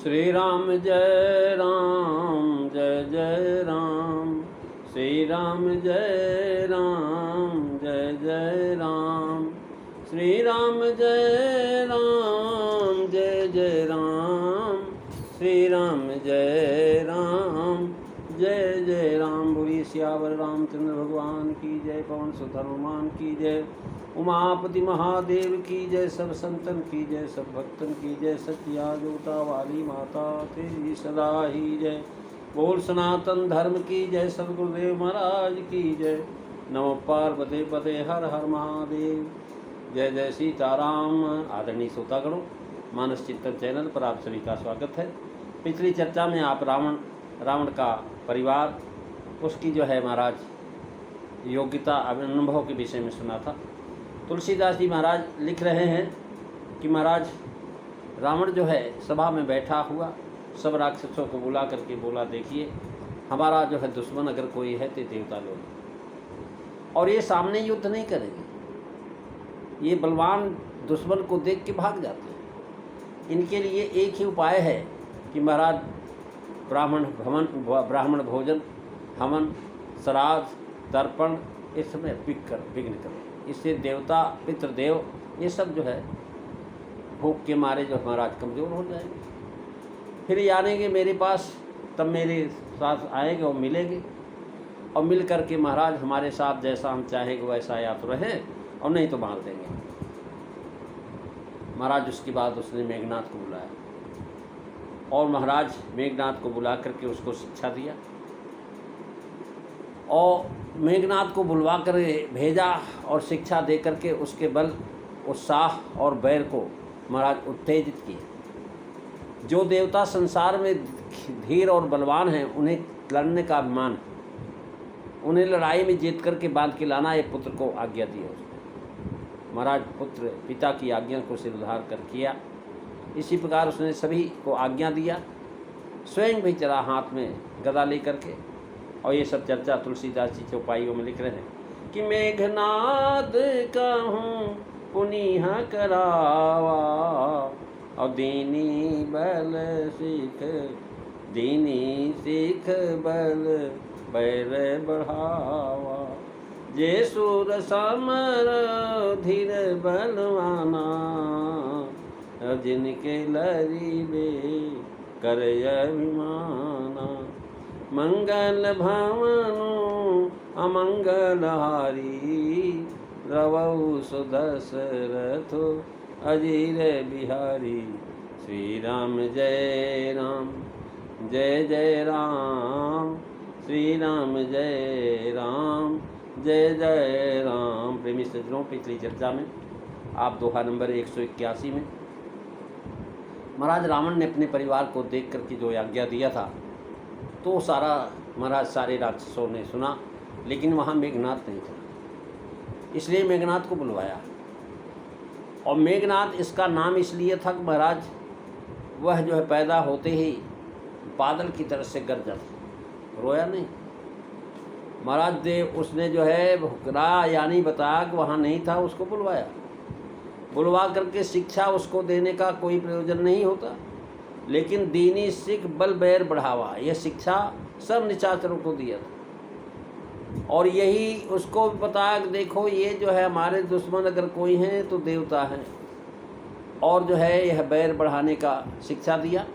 श्री राम जय राम जय जय राम। श्री राम जय राम जय जय राम। श्री राम जय राम जय जय राम। श्री राम जय राम जय जय राम। बोलिए सियावर रामचंद्र भगवान की जय। पवन सुत हनुमान की जय। उमापति महादेव की जय। सब संतन की जय, सब भक्तन की जय। सत्या जोता वाली माता तेरी सदा ही जय। बोल सनातन धर्म की जय। सदगुरुदेव महाराज की जय। नमो पार्वती पते हर हर महादेव। जय जय सीताराम। आदरणीय श्रोतागणों, मानस चिंतन चैनल पर आप सभी का स्वागत है। पिछली चर्चा में आप रावण का परिवार, उसकी जो है महाराज योग्यता अनुभव के विषय में सुना था। तुलसीदास जी महाराज लिख रहे हैं कि महाराज रावण जो है सभा में बैठा हुआ सब राक्षसों को बुला करके बोला, देखिए हमारा जो है दुश्मन अगर कोई है तो देवता लोग, और ये सामने युद्ध नहीं करेंगे, ये बलवान दुश्मन को देख के भाग जाते हैं। इनके लिए एक ही उपाय है कि महाराज ब्राह्मण भोजन, हवन, श्राद्ध, तर्पण इसमें विघ्न करें। इससे देवता पितृदेव ये सब जो है भूख के मारे जो महाराज कमज़ोर हो जाएंगे। फिर ये आनेंगे मेरे पास, तब मेरे साथ आएंगे और मिलेंगे, और मिल करके महाराज हमारे साथ जैसा हम चाहेंगे वैसा या तो रहे और नहीं तो मार देंगे। महाराज उसके बाद उसने मेघनाथ को बुलाया और महाराज मेघनाथ को बुला करके उसको शिक्षा दिया, और मेघनाथ को बुलवा कर भेजा और शिक्षा दे करके उसके बल, उत्साह और बैर को महाराज उत्तेजित किए। जो देवता संसार में धीर और बलवान हैं उन्हें लड़ने का अभिमान है, उन्हें लड़ाई में जीत करके बांध के लाना, ये पुत्र को आज्ञा दी उसने। महाराज पुत्र पिता की आज्ञा को सिरधार कर किया। इसी प्रकार उसने सभी को आज्ञा दिया, स्वयं भी चला हाथ में गदा ले करके। और ये सब चर्चा तुलसीदास जी चौपाइयों में लिख रहे हैं कि मेघनाद कहूँ पुनिह करावा, और दीनी सीख बल बैर बढ़ावा। जे सुर समर धीर बलवाना, जिनके लरीबे कर अभिमाना। मंगल भवनु अमंगल हारी, रवौ सुदशरथ अजीर बिहारी। श्री राम जय राम जय जय राम। श्री राम जय राम जय जय राम। प्रेमी सज्जनों, पिछली चर्चा में आप दोहा नंबर 181 में महाराज रावण ने अपने परिवार को देख करके जो आज्ञा दिया था तो सारा महाराज सारे राक्षसों ने सुना, लेकिन वहाँ मेघनाथ नहीं था, इसलिए मेघनाथ को बुलवाया। और मेघनाथ इसका नाम इसलिए था कि महाराज वह जो है पैदा होते ही बादल की तरह से गरजा था, रोया नहीं। महाराज देव उसने जो है भुकरा यानी बताया कि वहाँ नहीं था, उसको बुलवाया। बुलवा करके शिक्षा उसको देने का कोई प्रयोजन नहीं होता, लेकिन दीनी सिख बल बैर बढ़ावा, यह शिक्षा सब निशाचरों को दिया था। और यही उसको बताया कि देखो ये जो है हमारे दुश्मन अगर कोई हैं तो देवता हैं, और जो है यह बैर बढ़ाने का शिक्षा दिया,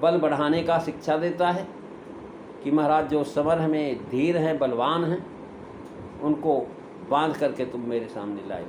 बल बढ़ाने का शिक्षा देता है कि महाराज जो समर में धीर हैं, बलवान हैं, उनको बांध करके तुम मेरे सामने लाए।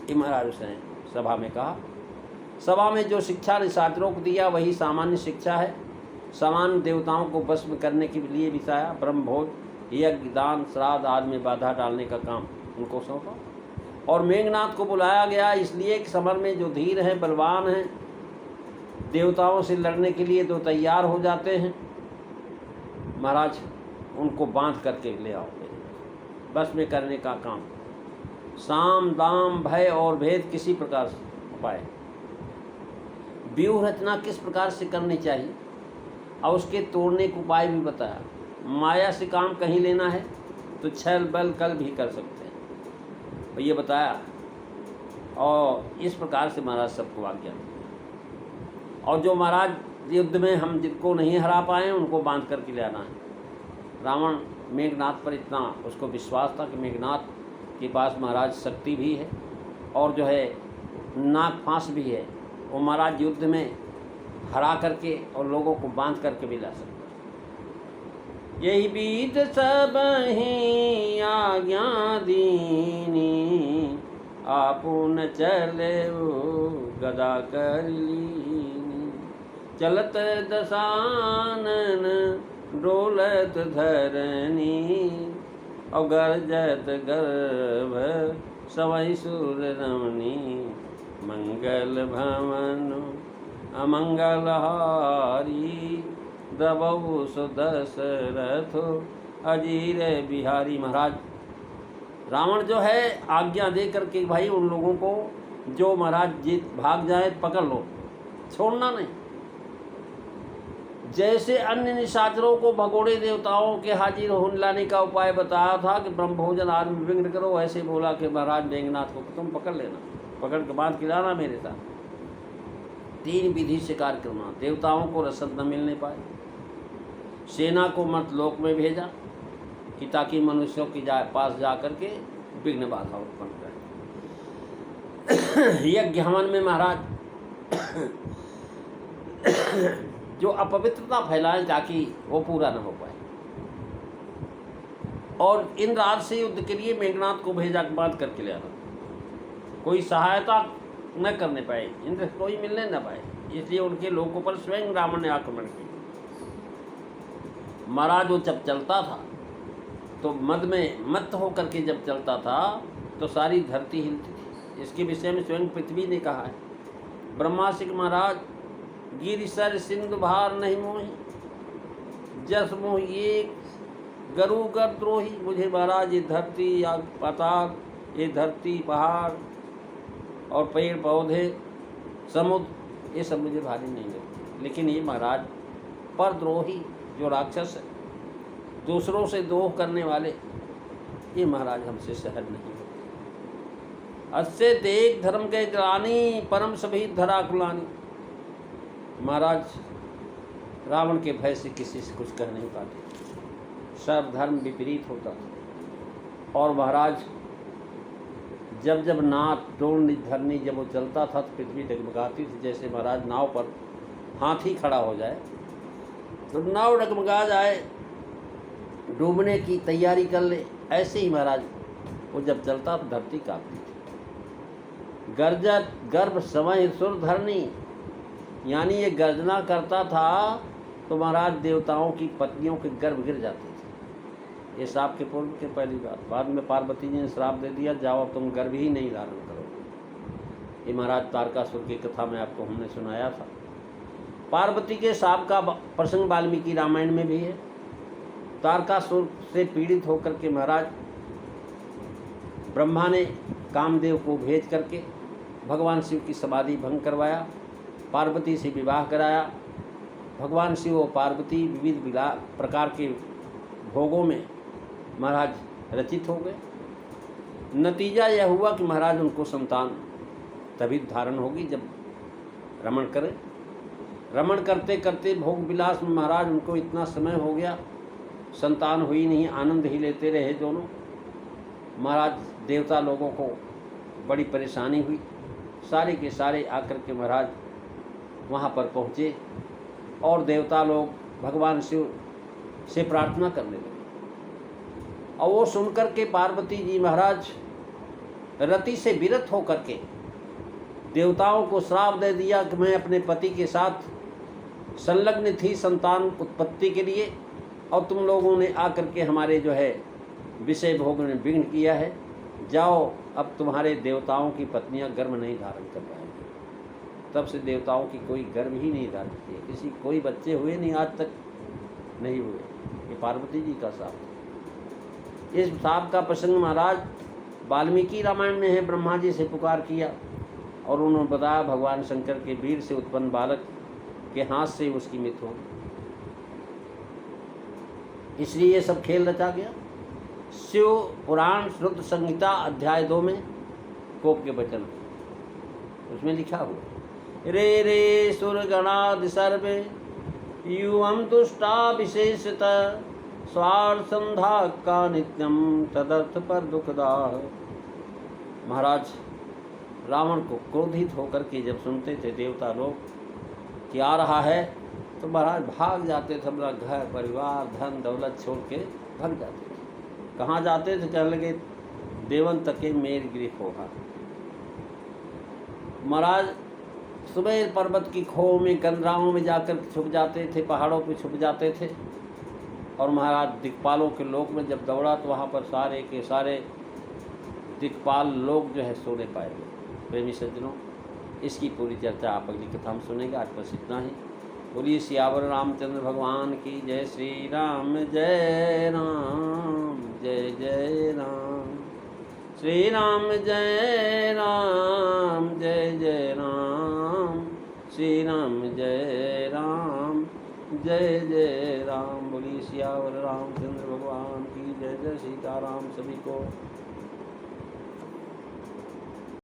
ये महाराज उसने सभा में कहा। सभा में जो शिक्षा निशाचरों को दिया वही सामान्य शिक्षा है। समान देवताओं को भस्म करने के लिए बिताया। ब्रह्मभोज, यज्ञ, दान, श्राद्ध आदि में बाधा डालने का काम उनको सौंपा। और मेघनाथ को बुलाया गया इसलिए कि समर में जो धीर हैं, बलवान हैं, देवताओं से लड़ने के लिए जो तैयार हो जाते हैं, महाराज उनको बांध करके ले आओ, बस में करने का काम। साम दाम भय और भेद किसी प्रकार से उपाय, व्यूह रचना किस प्रकार से करनी चाहिए और उसके तोड़ने के उपाय भी बताया। माया से काम कहीं लेना है तो छल बल कल भी कर सकते हैं, और ये बताया। और इस प्रकार से महाराज सबको आज्ञा दी। और जो महाराज युद्ध में हम जिनको नहीं हरा पाए उनको बांध करके ले आना है। रावण मेघनाथ पर इतना उसको विश्वास था कि मेघनाथ के पास महाराज शक्ति भी है और जो है नाग फांस भी है, वो महाराज युद्ध में हरा करके और लोगों को बांध करके भी ला सकता। यही बीत सब ही आज्ञा दीनी, आपुन चले गदा कर लीनी। चलत दसानन डोलत धरनी, और गरजत गर्भ सवै सुर रमणी। मंगल भवन अमंगल हारी, द्रवहु सुदशरथ अजीर बिहारी। महाराज रावण जो है आज्ञा दे करके भाई उन लोगों को जो महाराज जीत भाग जाए पकड़ लो, छोड़ना नहीं। जैसे अन्य निशाचरों को भगोड़े देवताओं के हाजिर होने लाने का उपाय बताया था कि ब्रह्म भोजन आदि विघ्न करो, ऐसे बोला कि महाराज मेघनाथ को तुम पकड़ लेना, पकड़ के बांध के लाना मेरे साथ। 3 विधि से कार्य करना। देवताओं को रसद न मिलने पाए, सेना को मर्तलोक में भेजा कि ताकि मनुष्यों की पास जा करके विघ्न बाधा उत्पन्न करे। यज्ञ हवन में महाराज जो अपवित्रता फैलाए ताकि वो पूरा न हो पाए, और इंद्र आदि से युद्ध के लिए मेघनाथ को भेजा बांध करके ले आना। कोई सहायता न करने पाए, इंद्र कोई मिलने न पाए, इसलिए उनके लोगों पर स्वयं रावण ने आक्रमण किया। महाराज वो जब चलता था तो मद में मत होकर के जब चलता था तो सारी धरती हिलती थी। इसके विषय में स्वयं पृथ्वी ने कहा है, ब्रह्मासिक महाराज गिरिसर सिंधु भार नहीं मोही, जस मोह ये गरु गर द्रोही। मुझे महाराज ये धरती या पाताल, ये धरती पहाड़ और पेड़ पौधे समुद्र, ये सब मुझे भारी नहीं लगती, लेकिन ये महाराज परद्रोही जो राक्षस है, दूसरों से द्रोह करने वाले, ये महाराज हमसे सहन नहीं होते। अस्य देख धर्म के ग्लानि, परम सभी धरा कुलानी। महाराज रावण के भय से किसी से कुछ कह नहीं पाते, सब धर्म विपरीत होता था। और महाराज जब जब नाथ डोल धरनी जब वो चलता था तो पृथ्वी डगमगाती थी। जैसे महाराज नाव पर हाथी खड़ा हो जाए तो नाव डगमगा जाए, डूबने की तैयारी कर ले, ऐसे ही महाराज वो जब चलता तो धरती कांपती थी। गर्जत गर्भ समय सुर धरनी, यानी ये गर्जना करता था तो महाराज देवताओं की पत्नियों के गर्भ गिर जाते थे। ये श्राप के पूर्व के पहली बात। बाद में पार्वती जी ने श्राप दे दिया, जाओ अब तुम गर्भ ही नहीं धारण करो। ये महाराज तारकासुर की कथा में आपको हमने सुनाया था। पार्वती के श्राप का प्रसंग वाल्मीकि रामायण में भी है। तारकासुर से पीड़ित होकर के महाराज ब्रह्मा ने कामदेव को भेज करके भगवान शिव की समाधि भंग करवाया, पार्वती से विवाह कराया। भगवान शिव और पार्वती विविध प्रकार के भोगों में महाराज रचित हो गए। नतीजा यह हुआ कि महाराज उनको संतान तभी धारण होगी जब रमण करें। रमण करते करते भोग विलास में महाराज उनको इतना समय हो गया, संतान हुई नहीं, आनंद ही लेते रहे दोनों। महाराज देवता लोगों को बड़ी परेशानी हुई। सारे के सारे आकर के महाराज वहाँ पर पहुँचे और देवता लोग भगवान शिव से प्रार्थना करने लगे। और वो सुनकर के पार्वती जी महाराज रति से विरत होकर के देवताओं को श्राप दे दिया कि मैं अपने पति के साथ संलग्न थी संतान उत्पत्ति के लिए, और तुम लोगों ने आकर के हमारे जो है विषय भोग में विघ्न किया है। जाओ, अब तुम्हारे देवताओं की पत्नियां गर्भ नहीं धारण कर पाएंगी। तब से देवताओं की कोई गर्भ ही नहीं धारण किए, किसी कोई बच्चे हुए नहीं, आज तक नहीं हुए। ये पार्वती जी का श्राप। इस श्राप का प्रसंग महाराज वाल्मीकि रामायण में है। ब्रह्मा जी से पुकार किया और उन्होंने बताया भगवान शंकर के वीर से उत्पन्न बालक के हाथ से उसकी मृत्यु हो, इसलिए ये सब खेल रचा गया। शिव पुराण रुद्र संहिता अध्याय 2 में कोप के वचन उसमें लिखा हुआ। रे रे सुरगणादि सर्वे युवं तुष्टा विशेषतः स्वार्थ संधा का नित्यम तदर्थ पर दुखदा। महाराज रावण को क्रोधित होकर के जब सुनते थे देवता लोग कि आ रहा है, तो महाराज भाग जाते थे, अपना घर परिवार धन दौलत छोड़ के भाग जाते थे। कहाँ जाते थे? कहने लगे देवन तके मेर गृह होगा। महाराज सुबह पर्वत की खो में गंधराओं में जाकर छुप जाते थे, पहाड़ों पे छुप जाते थे। और महाराज दिक्पालों के लोक में जब दौड़ा तो वहाँ पर सारे के सारे दिक्पाल लोग जो है सोने पाए। प्रेमी सज्जनों, इसकी पूरी चर्चा आप अगली कथा में सुनेंगे। आज बस इतना ही। बोलिए सियावर रामचंद्र भगवान की जय। श्री राम जय राम, जय जय राम। श्री राम जय राम, जय जय राम। श्री राम जय राम, जय जय राम। बोलिए सियावर रामचंद्र भगवान की जय। जय सीताराम। सभी को